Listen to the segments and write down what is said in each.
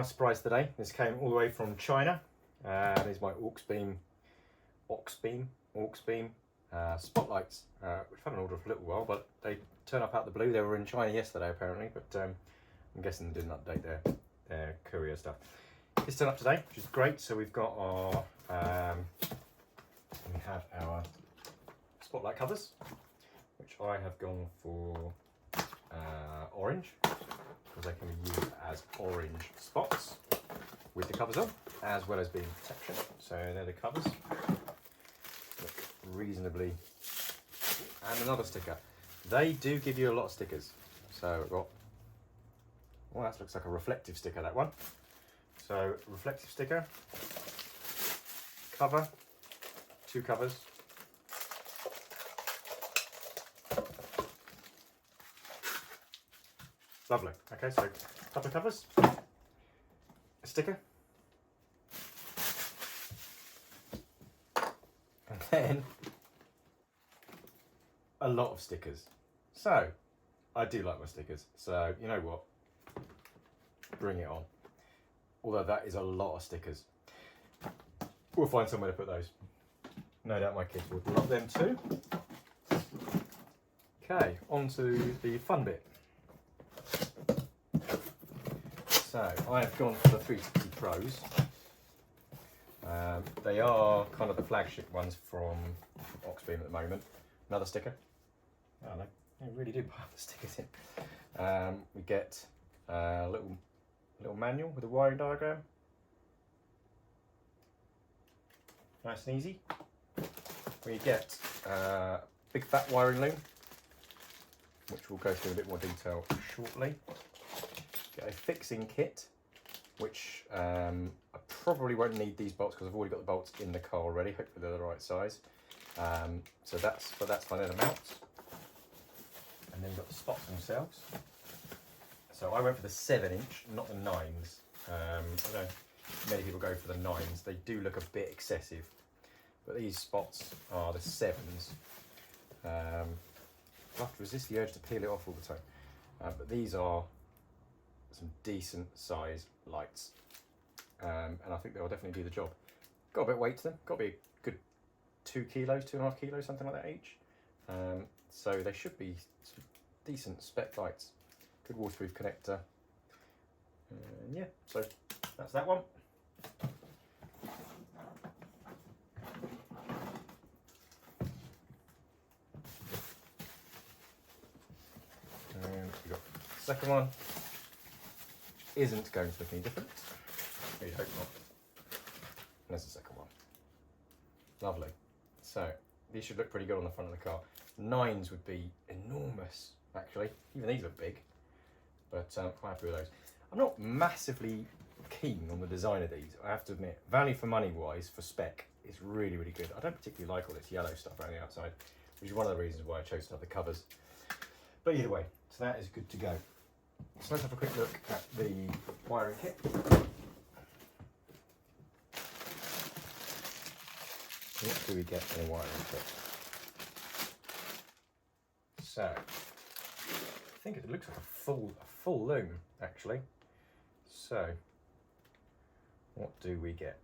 nice surprise today. This came all the way from China. There's my Auxbeam spotlights, which I've had an order for a little while, but they turn up out the blue. They were in China yesterday apparently, but I'm guessing they didn't update their courier stuff. It's turned up today, which is great. So we've got our we have our spotlight covers, which I have gone for orange, because they can be used as orange spots with the covers on, as well as being protection. So they're the covers. Look reasonably. And another sticker. They do give you a lot of stickers. So we've got, well, that looks like a reflective sticker, that one. So reflective sticker, cover, 2 covers. Lovely. Okay, so a couple of covers, a sticker, and then a lot of stickers. So I do like my stickers. So you know what? Bring it on. Although that is a lot of stickers. We'll find somewhere to put those. No doubt my kids would love them too. Okay, on to the fun bit. So I have gone for the 360 Pros. They are kind of the flagship ones from Auxbeam at the moment. Another sticker. Oh, they really do pile the stickers in. We get a little manual with a wiring diagram. Nice and easy. We get a big fat wiring loom, which we'll go through in a bit more detail shortly. Get a fixing kit, which I probably won't need these bolts because I've already got the bolts in the car already. Hopefully they're the right size. So that's fine. They're the mounts, and then you've got the spots themselves. So I went for the 7-inch, not the 9s. I know many people go for the 9s. They do look a bit excessive, but these spots are the 7s. I have to resist the urge to peel it off all the time. But these are some decent size lights, and I think they'll definitely do the job. Got a bit of weight to them. Got to be a good 2 kilos, 2.5 kilos, something like that each. So they should be some decent spec lights. Good waterproof connector. Yeah, so that's that one. And we've got the second one. Isn't going to look any different. We hope not. And there's the second one. Lovely. So these should look pretty good on the front of the car. 9s would be enormous, actually. Even these look big. But I'm quite happy with those. I'm not massively keen on the design of these, I have to admit. Value for money wise, for spec, is really, really good. I don't particularly like all this yellow stuff around the outside, which is one of the reasons why I chose to have the covers. But either way, so that is good to go. So let's have a quick look at the wiring kit. What do we get in a wiring kit? So, I think it looks like a full loom, actually. So, what do we get?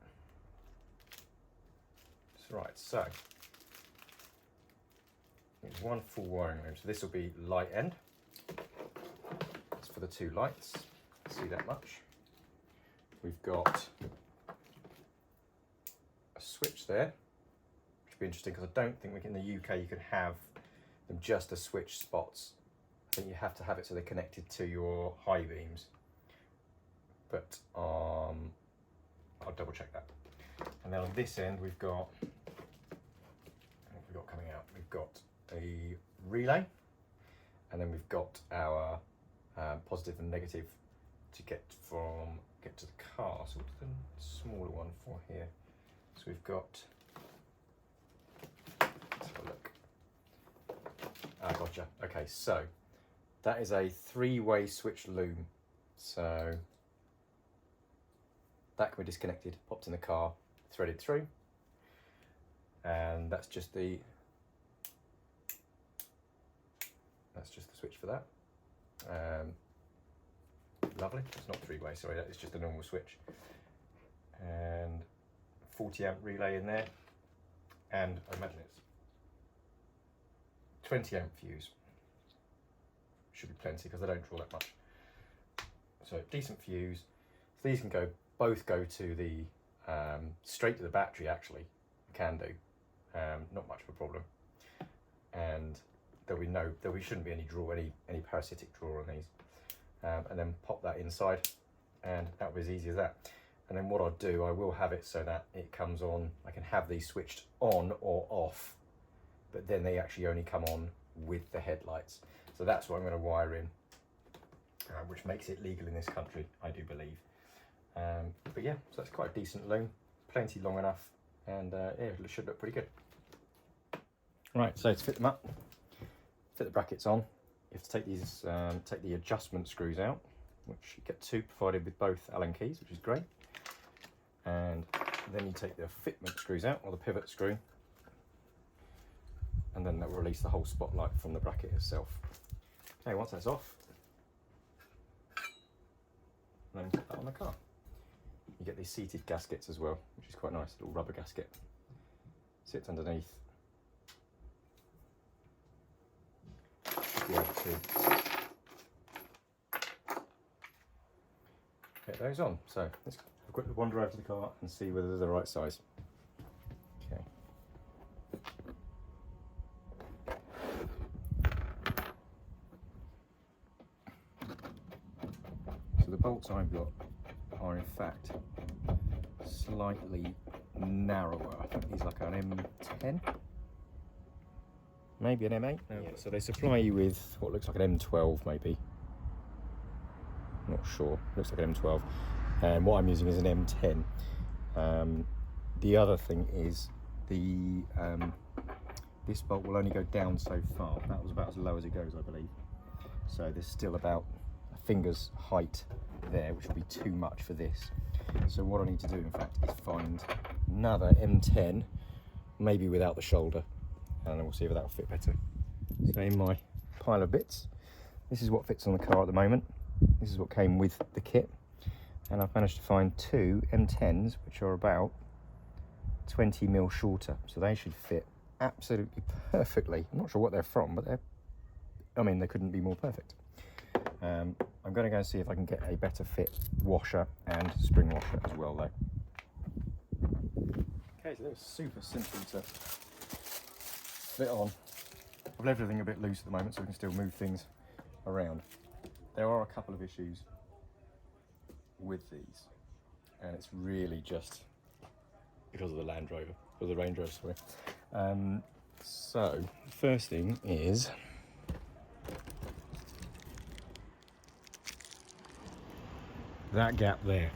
That's right, so, it's one full wiring loom. So this will be light end. That's for the 2 lights, see that much. We've got a switch there, which would be interesting because I don't think in the UK you can have them just as switch spots. I think you have to have it so they're connected to your high beams, but I'll double check that. And then on this end we've got, what have we got coming out? We've got a relay, and then we've got our positive and negative to get to the car. So what's the smaller one for here? So we've got, let's have a look. Gotcha. Okay, so that is a 3-way switch loom. So that can be disconnected, popped in the car, threaded through, and that's just the switch for that. Lovely. It's not three-way, sorry, that is just a normal switch. And 40 amp relay in there, and I imagine it's 20 amp fuse. Should be plenty because they don't draw that much. So decent fuse. So these can both go to the straight to the battery. Actually, can do. Not much of a problem. And there shouldn't be any parasitic draw on these. And then pop that inside, and that'll be as easy as that. And then what I'll do, I will have it so that it comes on. I can have these switched on or off, but then they actually only come on with the headlights. So that's what I'm going to wire in, which makes it legal in this country, I do believe. But yeah, so that's quite a decent loom, plenty long enough, and yeah, it should look pretty good. Right, so to fit them up, fit the brackets on, you have to take these, take the adjustment screws out, which you get two provided with both Allen keys, which is great. And then you take the fitment screws out, or the pivot screw, and then that will release the whole spotlight from the bracket itself. Okay, once that's off, then put that on the car. You get these seated gaskets as well, which is quite nice, a little rubber gasket. Sits underneath. Should be able to get those on. So let's have a quick wander over to the car and see whether they're the right size. Okay. So the bolts I've got are in fact slightly narrower. I think these are like an M10, maybe an M8. No, yeah. So they supply you with what looks like an M12 maybe. Not sure, looks like an M12, and what I'm using is an M10. The other thing is this bolt will only go down so far. That was about as low as it goes, I believe. So there's still about a finger's height there, which will be too much for this. So what I need to do, in fact, is find another M10, maybe without the shoulder, and then we'll see if that'll fit better. So in my pile of bits, this is what fits on the car at the moment. This is what came with the kit, and I've managed to find two M10s which are about 20 mil shorter, so they should fit absolutely perfectly. I'm not sure what they're from, but they couldn't be more perfect. I'm going to go and see if I can get a better fit washer and spring washer as well though. Okay, so that was super simple to fit on. I've left everything a bit loose at the moment so we can still move things around. There are a couple of issues with these, and it's really just because of the Land Rover, or the Range Rover, sorry. So, the first thing is that gap there.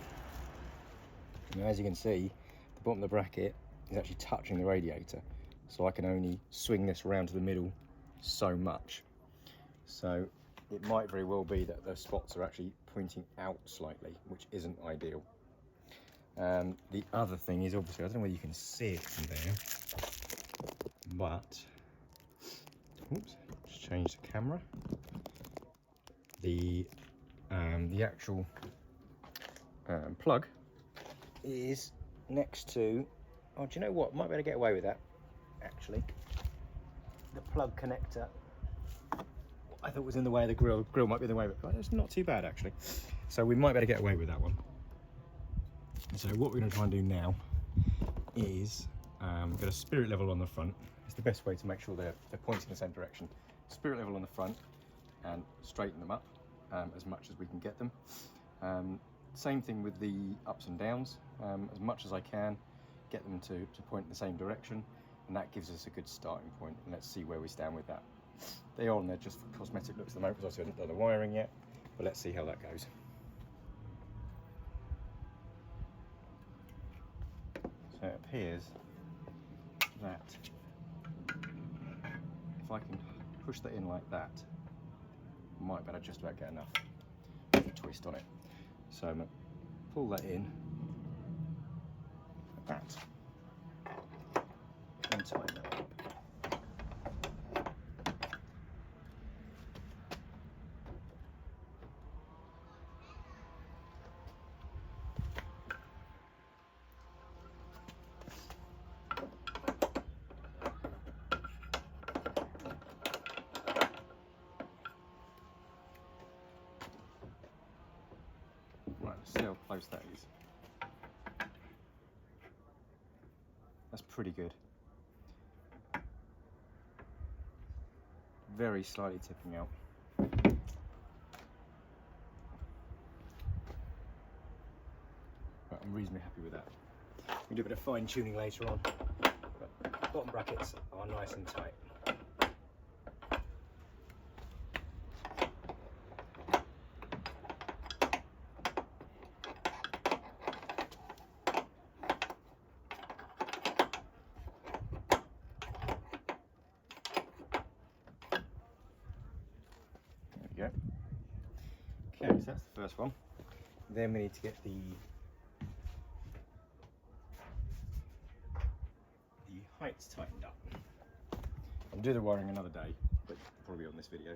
Now, as you can see, the bottom of the bracket is actually touching the radiator, so I can only swing this around to the middle so much. So it might very well be that the spots are actually pointing out slightly, which isn't ideal. The other thing is, obviously, I don't know whether you can see it from there, but oops, just change the camera. The actual plug is next to, oh, do you know what, might be able to get away with that actually. The plug connector I thought was in the way of the grill. Grill might be in the way, but it's not too bad actually. So we might be able to get away with that one. So what we're going to try and do now is get a spirit level on the front. It's the best way to make sure they're pointing in the same direction. Spirit level on the front and straighten them up as much as we can get them. Same thing with the ups and downs. As much as I can, get them to point in the same direction, and that gives us a good starting point. And let's see where we stand with that. They are on there just for cosmetic looks at the moment because I haven't done the wiring yet, but let's see how that goes. So it appears that if I can push that in like that, I might better just about get enough of a twist on it. So I'm going to pull that in like that and tighten that up. close that is. That's pretty good. Very slightly tipping out. But I'm reasonably happy with that. We do a bit of fine tuning later on. But bottom brackets are nice and tight. There we go. Okay, so that's the first one. Then we need to get the heights tightened up. I'll do the wiring another day, but probably on this video.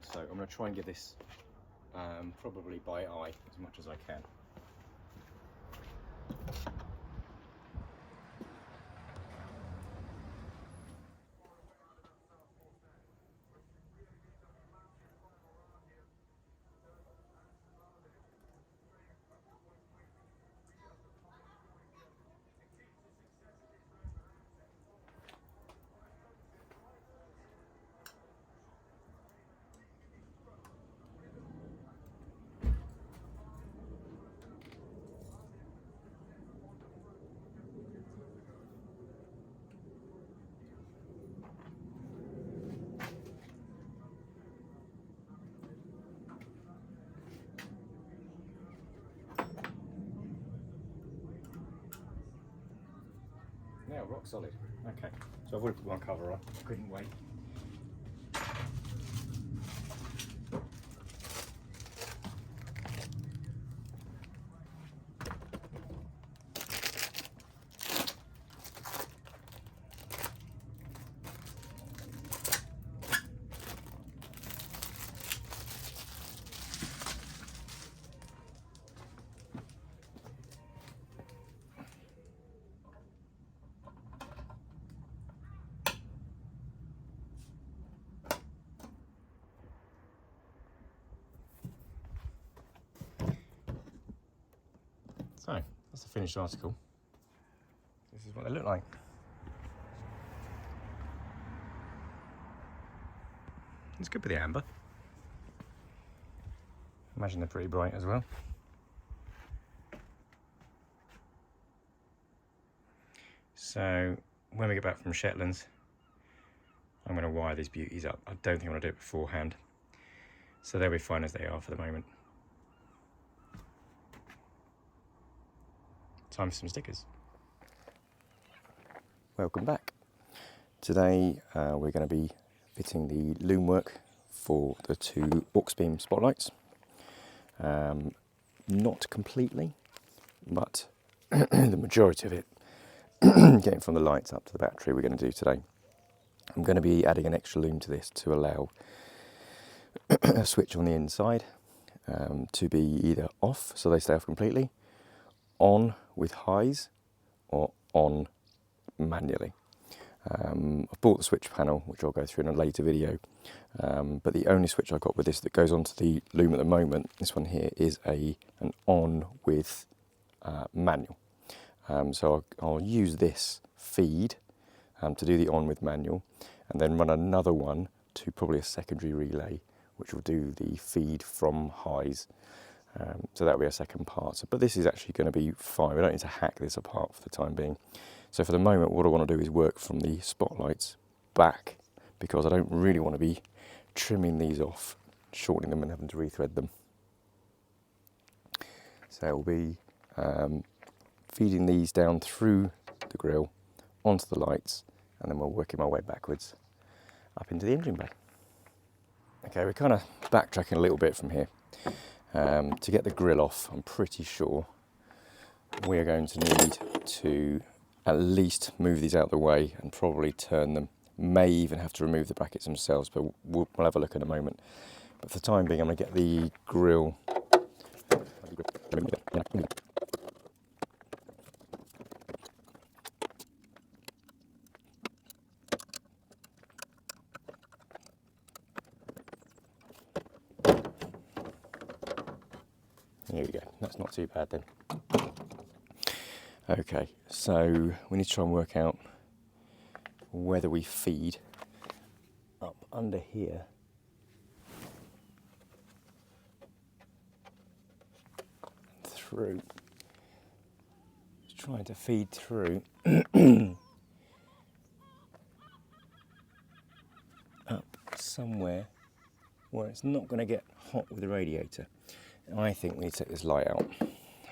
So I'm going to try and get this probably by eye as much as I can. Now, rock solid. Okay, so I've already put my cover on. I couldn't wait. So, that's the finished article. This is what they look like. It's good with the amber. Imagine they're pretty bright as well. So, when we get back from Shetlands, I'm going to wire these beauties up. I don't think I'm going to do it beforehand. So they'll be fine as they are for the moment. Time for some stickers. Welcome back. Today we're going to be fitting the loom work for the two Auxbeam spotlights. Not completely, but the majority of it, getting from the lights up to the battery, we're going to do today. I'm going to be adding an extra loom to this to allow a switch on the inside to be either off, so they stay off completely, on with highs, or on manually. I've bought the switch panel, which I'll go through in a later video, but the only switch I've got with this that goes onto the loom at the moment, this one here, is an on with manual. So I'll use this feed to do the on with manual, and then run another one to probably a secondary relay, which will do the feed from highs. So that'll be a second part. But this is actually going to be fine. We don't need to hack this apart for the time being. So for the moment, what I want to do is work from the spotlights back, because I don't really want to be trimming these off, shortening them and having to rethread them. So we'll be feeding these down through the grill onto the lights, and then we're working my way backwards up into the engine bay. Okay, we're kind of backtracking a little bit from here. To get the grill off, I'm pretty sure we are going to need to at least move these out of the way and probably turn them. May even have to remove the brackets themselves, but we'll have a look in a moment. But for the time being, I'm going to get the grill. Here we go, that's not too bad then. Okay, so we need to try and work out whether we feed up under here and through. Just trying to feed through up somewhere where it's not going to get hot with the radiator. I think we need to take this light out.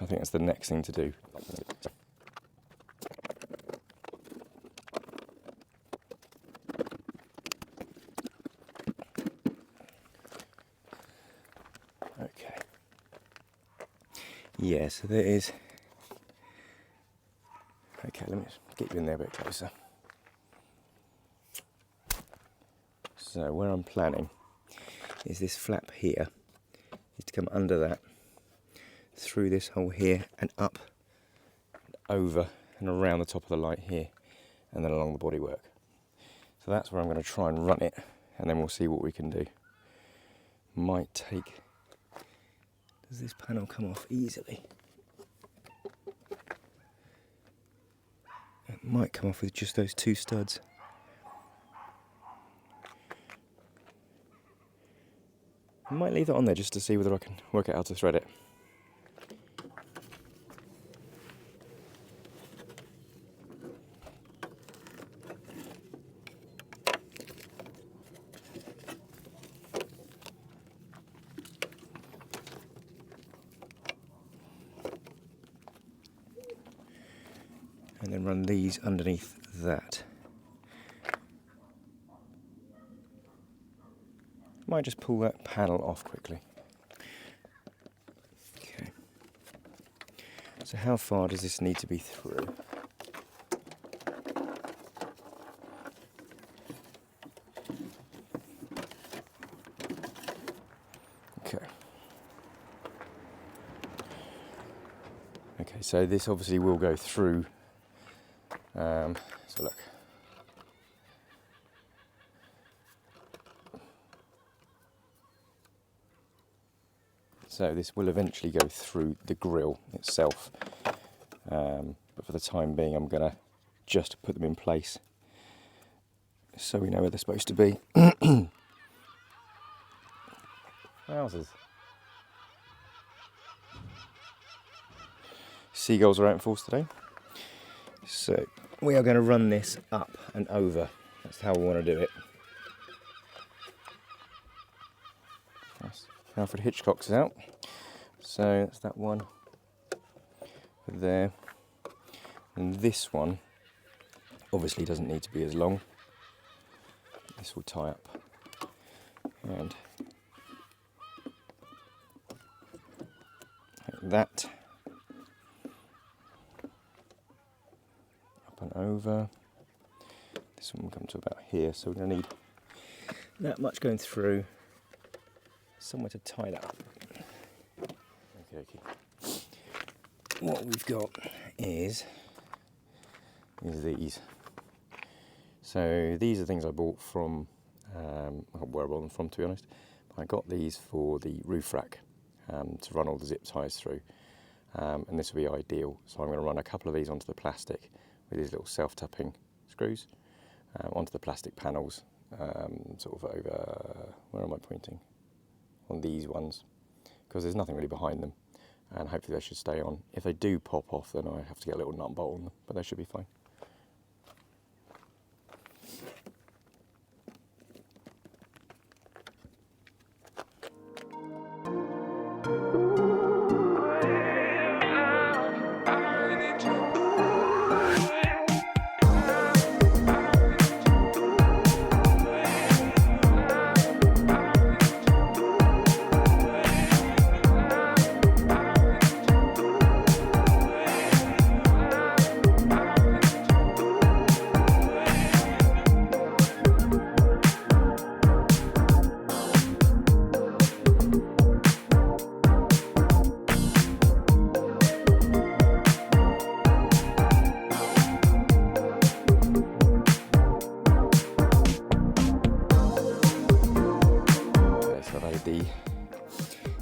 I think that's the next thing to do. Okay. Yeah, so there is. Okay, let me just get you in there a bit closer. So where I'm planning is this flap here is to come under that, through this hole here and up and over and around the top of the light here and then along the bodywork. So that's where I'm going to try and run it, and then we'll see what we can do. Might take... Does this panel come off easily? It might come off with just those two studs. I might leave that on there just to see whether I can work out how to thread it. And then run these underneath that. Might just pull that panel off quickly. Okay. So how far does this need to be through? Okay. Okay, so this obviously will go through. So look. So this will eventually go through the grill itself, but for the time being I'm going to just put them in place so we know where they're supposed to be. Wowzers. Seagulls are out in force today. So we are going to run this up and over. That's how we want to do it. Alfred Hitchcock's out, so that's that one there, and this one obviously doesn't need to be as long. This will tie up, and like that, up and over. This one will come to about here, so we're going to need that much going through. Somewhere to tie that up. Okay. What we've got is these. So these are things I bought from, I can't remember where I bought them from, to be honest. But I got these for the roof rack to run all the zip ties through, and this will be ideal. So I'm going to run a couple of these onto the plastic with these little self-tapping screws onto the plastic panels, sort of over. Where am I pointing? On these ones, because there's nothing really behind them, and hopefully they should stay on. If they do pop off, then I have to get a little nut and bolt on them, but they should be fine.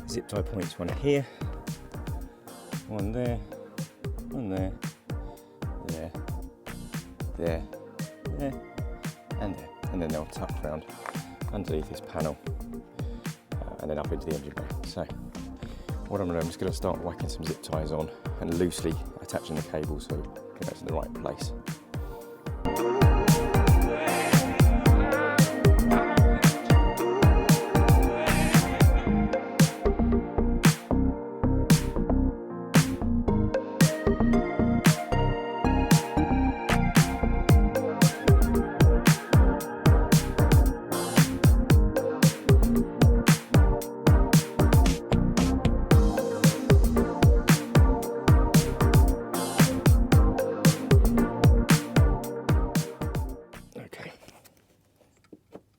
Zip tie points, one here One there, one there, there, there, there, and there. And then they'll tuck round underneath this panel and then up into the engine bay. So what I'm just going to start whacking some zip ties on and loosely attaching the cable so it gets in the right place.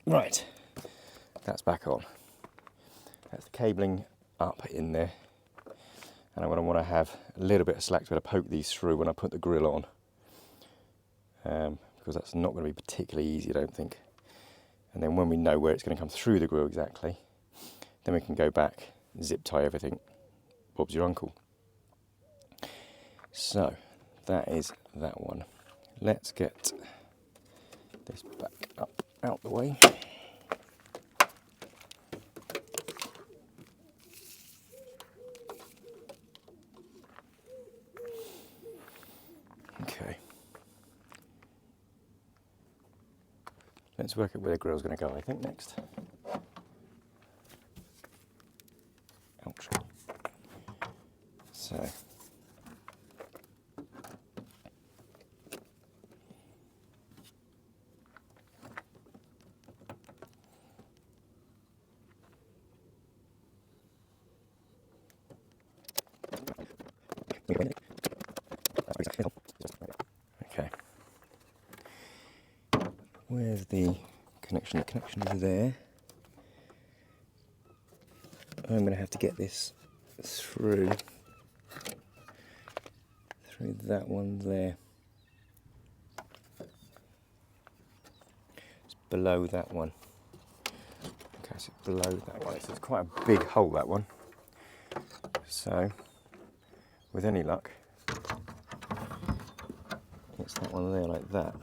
Right, that's back on. That's the cabling up in there. And I'm going to want to have a little bit of slack to be able to poke these through when I put the grill on. Because that's not going to be particularly easy, I don't think. And then when we know where it's going to come through the grill exactly, then we can go back, zip tie everything. Bob's your uncle. So, that is that one. Let's get this back up out the way. Okay. Let's work out where the grill's going to go, I think, next. Ouch. So. Okay. Where's the connection? The connection is there. I'm going to have to get this through that one there. It's below that one. Okay, so it's below that one. So it's quite a big hole, that one. So, with any luck, it's that one there like that.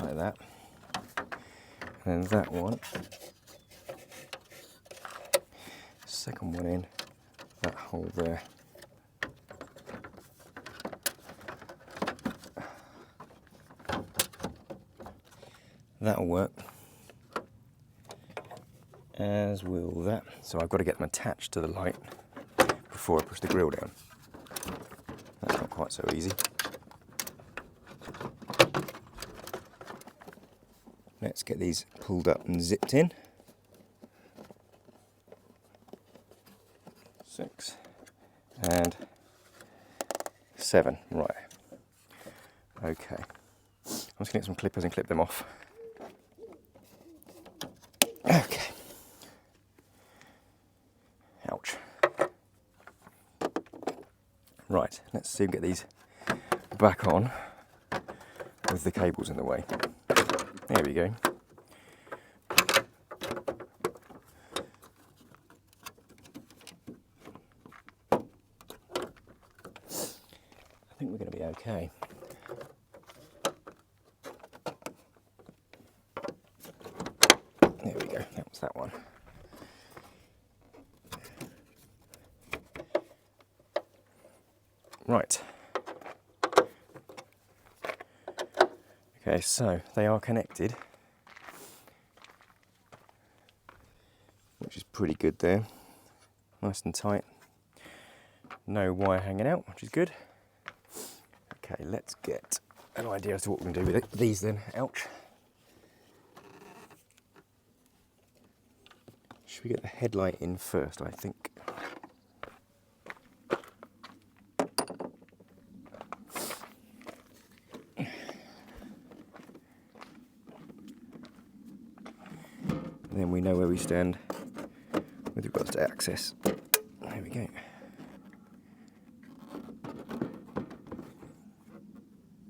Like that. And then that one. Second one in, that hole there. That'll work. As will that. So I've got to get them attached to the light before I push the grill down. That's not quite so easy. Let's get these pulled up and zipped in. 6 and 7, right. Okay. I'm just going to get some clippers and clip them off. Okay. Ouch. Right, let's see if we can get these back on with the cables in the way. There we go. I think we're going to be okay. There we go, that was that one. Right. Okay, so they are connected, which is pretty good there. Nice and tight. No wire hanging out, which is good. Okay, let's get an idea as to what we can do with these then. Ouch. Should we get the headlight in first, I think? Then we know where we stand with regards to access. There we go.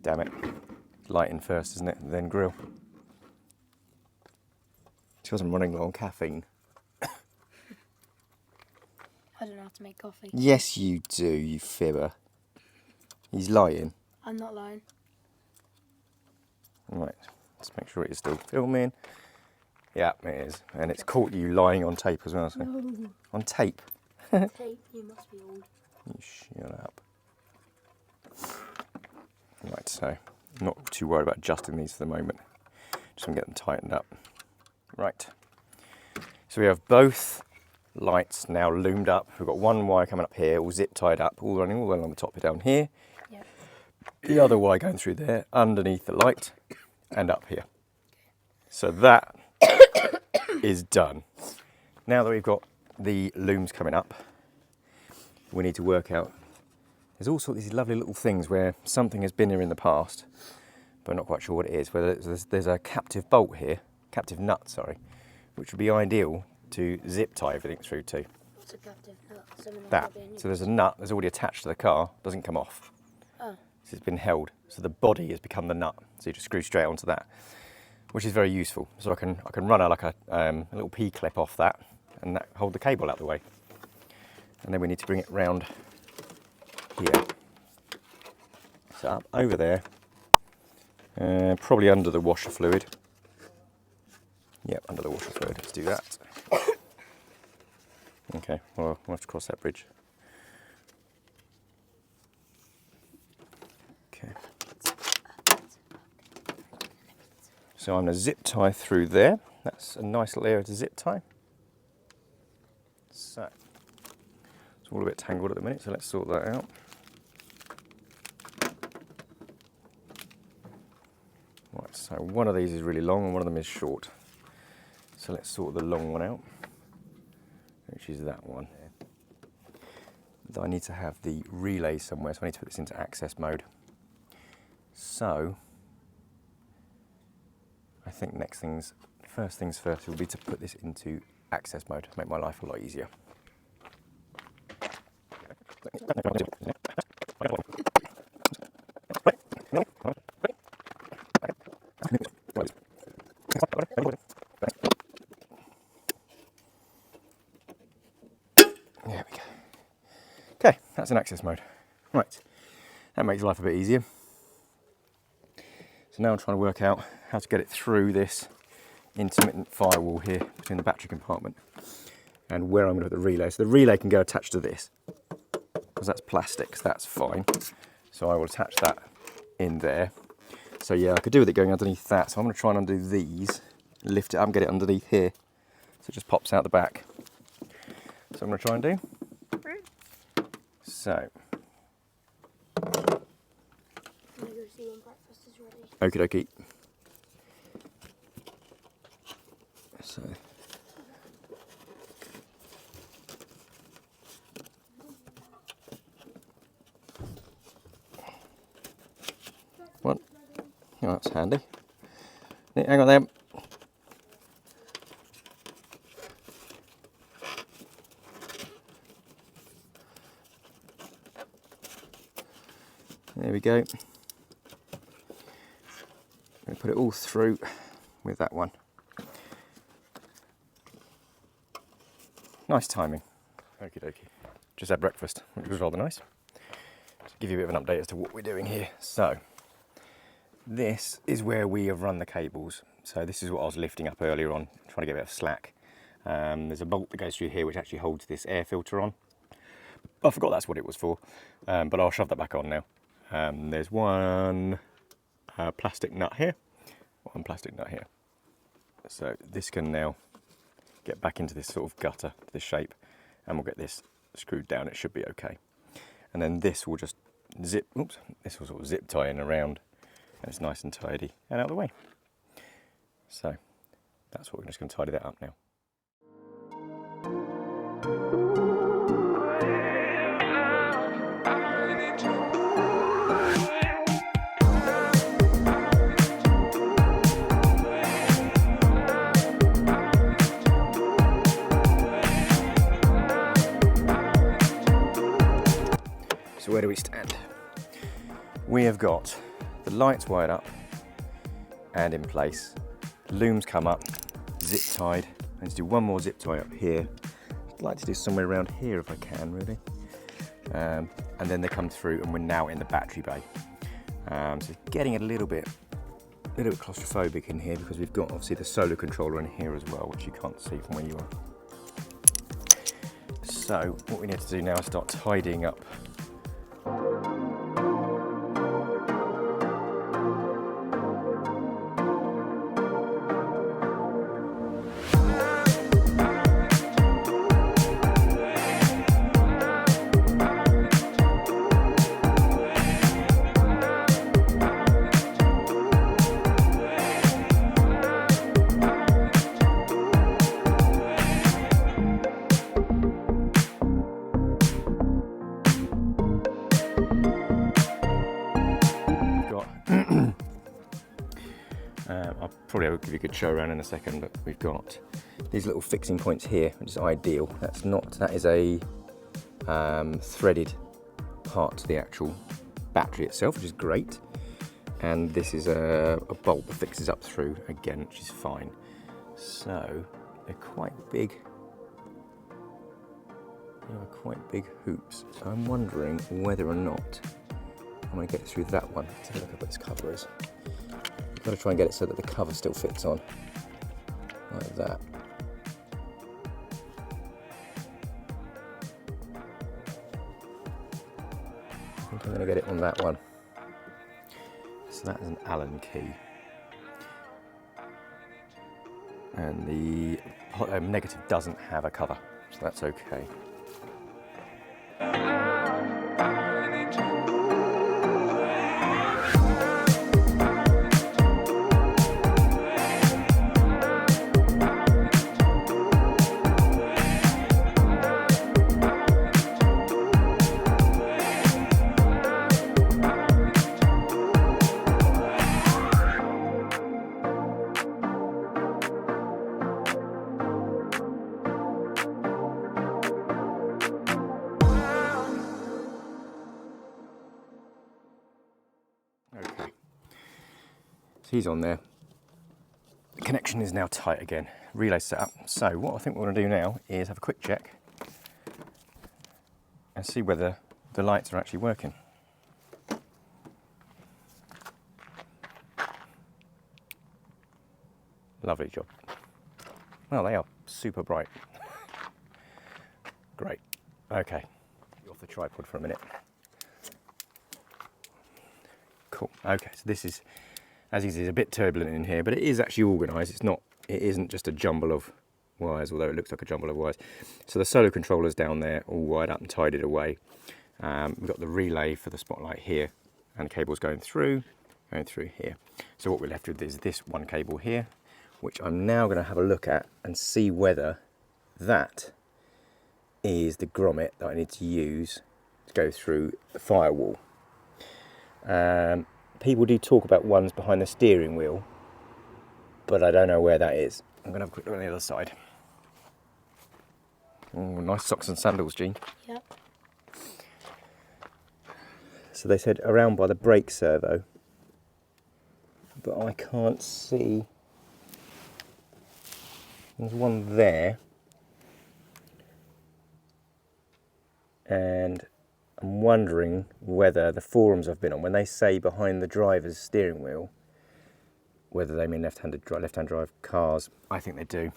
Damn it. Light in first, isn't it? Then grill. Because I'm running low on caffeine. I don't know how to make coffee. Yes, you do, you fibber. He's lying. I'm not lying. Right, let's make sure it is still filming. Yeah, it is. And it's caught you lying on tape as well, so. No. On tape? Tape, you must be old. You shut up. Right, so I'm not too worried about adjusting these for the moment. Just gonna get them tightened up. Right. So we have both lights now loomed up. We've got one wire coming up here, all zip tied up, all running all the way along the top down here. Yep. The other wire going through there, underneath the light, and up here. So that is done. Now that we've got the looms coming up, we need to work out. There's all sorts of these lovely little things where something has been here in the past, but I'm not quite sure what it is. Whether there's a captive bolt here, captive nut, sorry, which would be ideal to zip tie everything through to. What's a captive nut? That. So there's a nut that's already attached to the car, doesn't come off. Oh. So it's been held. So the body has become the nut. So you just screw straight onto that, which is very useful. So I can run a little P clip off that and that hold the cable out the way. And then we need to bring it round here. So up over there, probably under the washer fluid. Yep, under the washer fluid. Let's do that. Okay, well, we'll have to cross that bridge. Okay. So I'm going to zip tie through there. That's a nice little area to zip tie. So it's all a bit tangled at the minute, so let's sort that out. Right, so one of these is really long and one of them is short. So let's sort the long one out, which is that one. I need to have the relay somewhere, so I need to put this into access mode. So I think first things first will be to put this into access mode, make my life a lot easier. There we go. Okay, that's in access mode. Right, that makes life a bit easier. So now I'm trying to work out how to get it through this intermittent firewall here between the battery compartment and where I'm going to put the relay. So the relay can go attached to this because that's plastic, so that's fine. So I will attach that in there. So yeah, I could do with it going underneath that. So I'm going to try and undo these, lift it up and get it underneath here. So it just pops out the back. So I'm going to try and do. So. Okie dokie. So. One. Oh, that's handy. Hang on there. There we go. I'm going to put it all through with that one. Nice timing. Okie dokie. Just had breakfast, which was rather nice. To give you a bit of an update as to what we're doing here. So, this is where we have run the cables. So this is what I was lifting up earlier on, trying to get a bit of slack. There's a bolt that goes through here which actually holds this air filter on. I forgot that's what it was for, but I'll shove that back on now. There's one plastic nut here, one plastic nut here. So this can now get back into this sort of gutter, this shape, and we'll get this screwed down. It should be okay. And then this will just zip, oops, this will sort of zip tie in around, and it's nice and tidy and out of the way. So that's what we're just going to tidy that up now. So where do we stand? We have got the lights wired up and in place. The looms come up, zip tied. I need to do one more zip tie up here I'd like to do somewhere around here if I can, really. And then they come through and we're now in the battery bay. So getting a little bit claustrophobic in here because we've got obviously the solar controller in here as well, which you can't see from where you are. So what we need to do now is start tidying up. I'll probably give you a good show around in a second, but we've got these little fixing points here, which is ideal. That is a threaded part to the actual battery itself, which is great. And this is a bolt that fixes up through again, which is fine. So they're quite big. They are quite big hoops. So I'm wondering whether or not I'm going to get through that one. Let's have a look at what this cover is. Got to try and get it so that the cover still fits on, like that. I think I'm going to get it on that one. So that is an Allen key. And the negative doesn't have a cover, so that's okay. Okay, so he's on there. The connection is now tight again. Relay set up. So what I think we're going to do now is have a quick check and see whether the lights are actually working. Lovely job. Well, they are super bright. Great. Okay, off the tripod for a minute. Cool. Okay, so this is, as you see, it's a bit turbulent in here, but it is actually organised. It isn't just a jumble of wires, although it looks like a jumble of wires. So the solar controller's down there, all wired up and tidied away. We've got the relay for the spotlight here, and the cable's going through here. So what we're left with is this one cable here, which I'm now going to have a look at and see whether that is the grommet that I need to use to go through the firewall. People do talk about ones behind the steering wheel, but I don't know where that is. I'm going to have a quick look on the other side. Oh, nice socks and sandals, Jean. Yep. So they said around by the brake servo, but I can't see. There's one there, and I'm wondering whether the forums I've been on, when they say behind the driver's steering wheel, whether they mean left-hand drive cars. I think they do.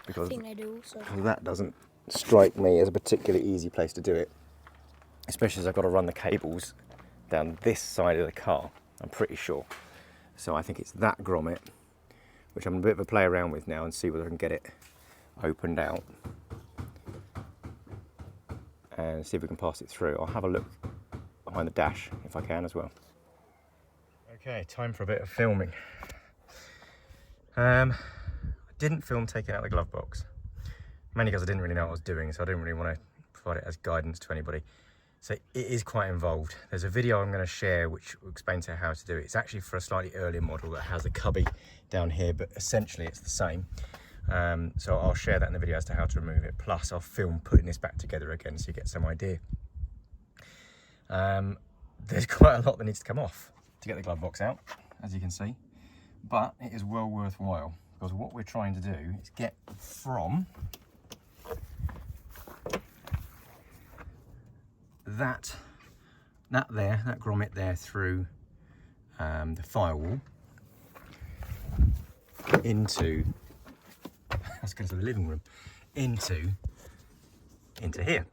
Because I think they do also. That doesn't strike me as a particularly easy place to do it, especially as I've got to run the cables down this side of the car, I'm pretty sure. So I think it's that grommet, which I'm a bit of a play around with now and see whether I can get it opened out and see if we can pass it through. I'll have a look behind the dash if I can as well. Okay, time for a bit of filming. I didn't film taking out the glove box, mainly because I didn't really know what I was doing, so I didn't really want to provide it as guidance to anybody. So it is quite involved. There's a video I'm going to share which explains how to do it. It's actually for a slightly earlier model that has a cubby down here, but essentially it's the same. So I'll share that in the video as to how to remove it. Plus I'll film putting this back together again so you get some idea. There's quite a lot that needs to come off to get the glove box out, as you can see, but it is well worthwhile because what we're trying to do is get from that grommet there through the firewall into, I was going to say the living room, into here.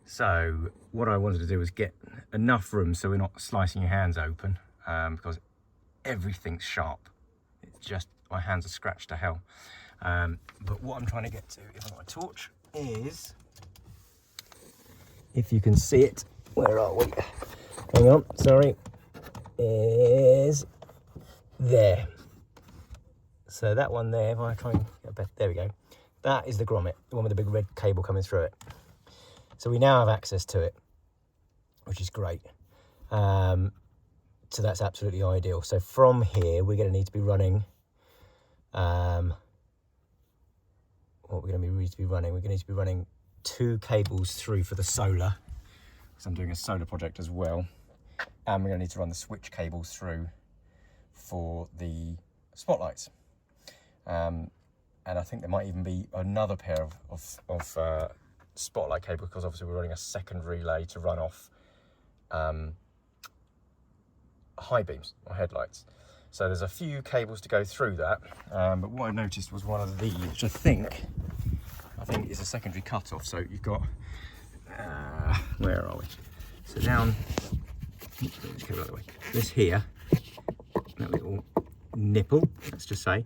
So what I wanted to do was get enough room so we're not slicing your hands open, because everything's sharp. It's just, my hands are scratched to hell. But what I'm trying to get to, if I've got a torch, is, if you can see it, where are we? Hang on, sorry. Is there. So that one there, if I try and get better, there we go. That is the grommet, the one with the big red cable coming through it. So we now have access to it, which is great. So that's absolutely ideal. So from here, we're going to need to be running, what we're going to need to be running, we're going to need to be running 2 cables through for the solar, because I'm doing a solar project as well. And we're going to need to run the switch cables through for the spotlights. And I think there might even be another pair of spotlight cable, because obviously we're running a second relay to run off high beams or headlights. So there's a few cables to go through that. But what I noticed was one of these, which I think is a secondary cut-off. So you've got, where are we? So down, this here, that little nipple, let's just say,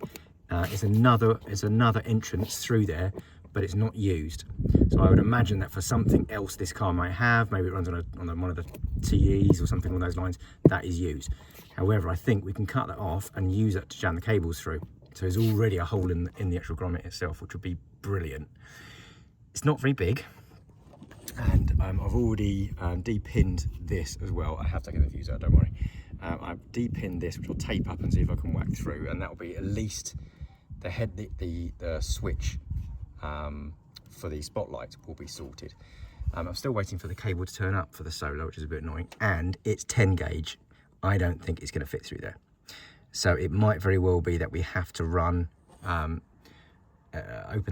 is another entrance through there, but it's not used. So I would imagine that for something else this car might have, maybe it runs on one of the TEs or something along those lines, that is used. However, I think we can cut that off and use that to jam the cables through. So there's already a hole in the actual grommet itself, which would be brilliant. It's not very big, and I've already de-pinned this as well. I have taken the fuse out, don't worry. I've de-pinned this, which I'll tape up and see if I can whack through, and that will be at least the switch for the spotlight will be sorted. I'm still waiting for the cable to turn up for the solar, which is a bit annoying, and it's 10 gauge. I don't think it's going to fit through there. So it might very well be that we have to run, open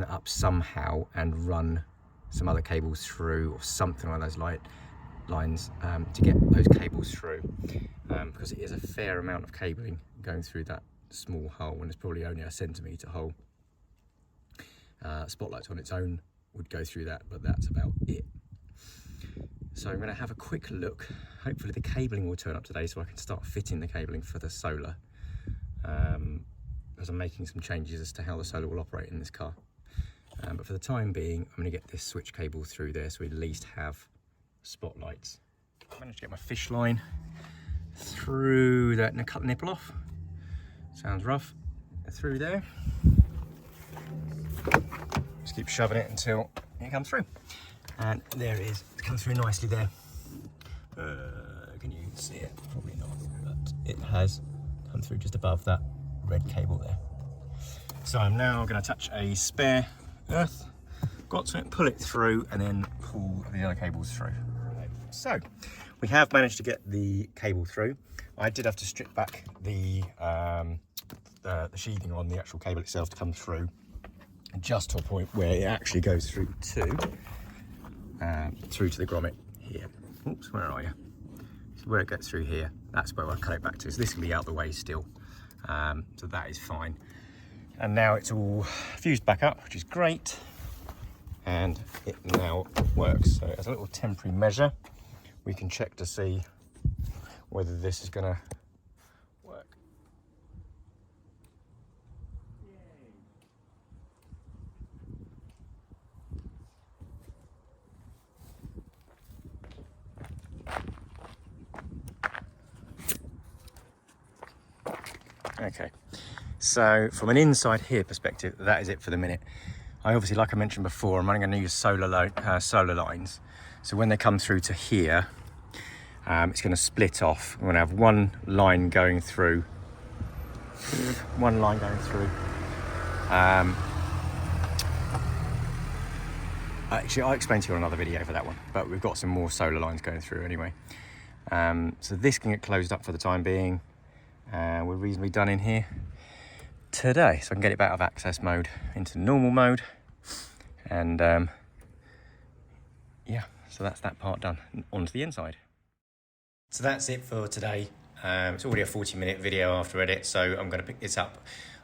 it up somehow and run some other cables through, or something like those lines to get those cables through, because it is a fair amount of cabling going through that small hole, and it's probably only a centimetre hole. Spotlights on its own would go through that, but that's about it. So I'm going to have a quick look. Hopefully the cabling will turn up today so I can start fitting the cabling for the solar, as I'm making some changes as to how the solar will operate in this car. But for the time being, I'm going to get this switch cable through there so we at least have spotlights. I managed to get my fish line through that and cut the nipple off. Sounds rough. Through there. Just keep shoving it until it comes through. And there it is. It's come through nicely there. Can you see it? Probably not, but it has come through just above that red cable there. So I'm now going to attach a spare earth, got to it, pull it through, and then pull the other cables through. So we have managed to get the cable through. I did have to strip back the sheathing on the actual cable itself to come through, just to a point where it actually goes through to the grommet here. Oops, where are you? So where it gets through here, that's where I cut it back to. So this can be out the way still, so that is fine. And now it's all fused back up, which is great, and it now works. So as a little temporary measure, we can check to see whether this is going to work. Okay, so from an inside here perspective, that is it for the minute. I obviously, like I mentioned before, I'm running a new solar lines. So when they come through to here, it's going to split off. I'm going to have one line going through. Actually, I'll explain to you on another video for that one, but we've got some more solar lines going through anyway. So this can get closed up for the time being. We're reasonably done in here today, so I can get it out of access mode into normal mode, and yeah, So that's that part done. Onto the inside. So that's it for today. It's already a 40-minute video after edit, so I'm going to pick this up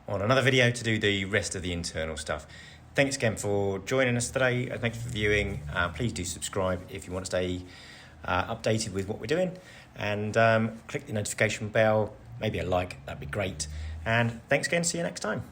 on another video to do the rest of the internal stuff. Thanks again for joining us today, and thanks for viewing. Please do subscribe if you want to stay updated with what we're doing, and click the notification bell, maybe a like, that'd be great. And thanks again, see you next time.